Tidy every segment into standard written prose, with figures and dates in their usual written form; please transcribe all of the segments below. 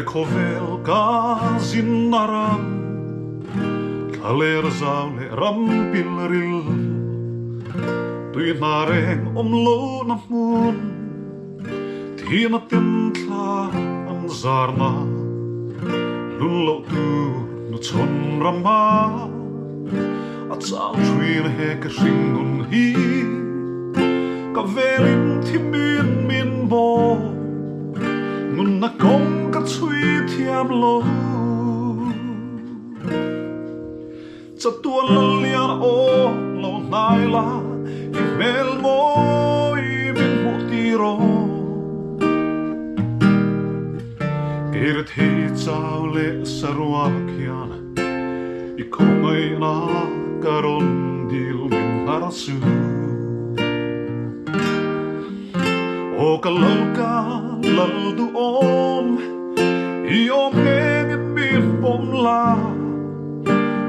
Kovel kazin naram Kaler zaule rampilril Tui nareng omlo na mun Tina tintla an zarna Lunlo tu nu chon rama At sao twin heke shingun hi Kavelin timin min bo Ngun na kong ka chui thiam lo Cha tuan la lian o lo nai la I mel mo I min mo tiro Keret hei chao le sarwa kian I komay na karon dil min harasu O kalauka laldu om I om ngengin min bom la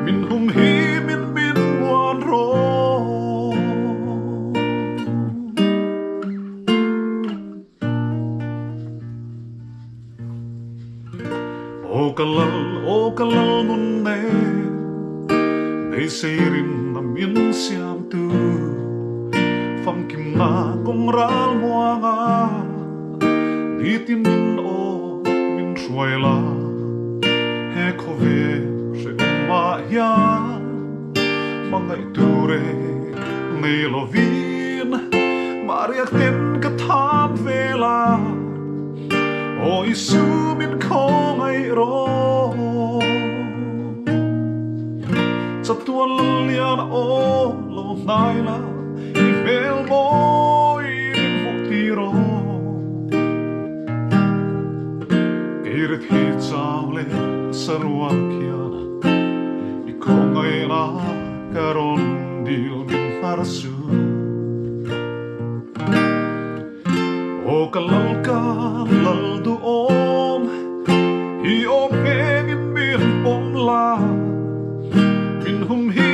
Min hum hi min wan ro O kalal mun ne Nei seirin na min siam tu Fam kim na kong ral muanga Nitin min o min shuaila He kove se umma ya Mga iture nei lovin Mariak tin katam vela O isu min kong ay ro Sa tuan lalian o lo naila I mel mo I min mo tiro Keret hei chao le sarwa kiana I kong ay na karon dil min harasu O kalalka laldu om I om ngengin min pom la Min hum hi